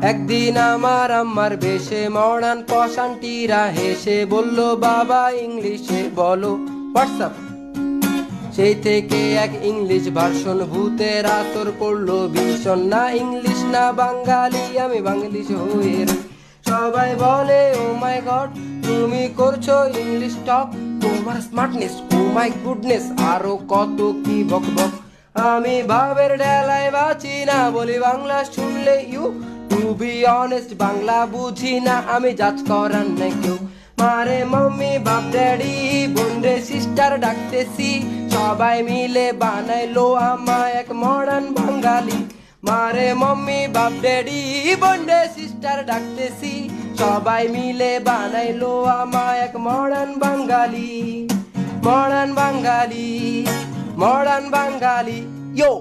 একদিন আমার আম্মার বেশে মডার্ন পশান্টিরা হেসে বলল, বাবা ইংলিশে বলো হোয়াটসঅ্যাপ। সেই থেকে এক ইংলিশ ভার্সন ভূতের আসর পড়লো ভীষণ। না ইংলিশ না বাঙালি, আমি বাংলিশ হয়ে রই। সবাই বলে ও মাই গড তুমি করছো ইংলিশ টক, তোমার স্মার্টনেস ও মাই গুডনেস, আরো কত কি বক বক। আমি ভাবের ডেলায় বাঁচি না, বলি বাংলা শুনলে ইউ। টু বি অনেস্ট বাংলা বুঝি না, আমি জাজ করার নাই কেউ। মারে মাম্মি বাপ ড্যাডি বোন রে সিস্টার ডাকতেছি, সবাই মিলে বানাইলো আমায় এক মডার্ন বাঙালি। মারে মাম্মি বাপ ড্যাডি বোন রে সিস্টার ডাকতেছি, সবাই মিলে বানাইলো আমায় এক মডার্ন বাঙালি। মডার্ন বাঙালি, মডার্ন বাঙালি, ইয়ো।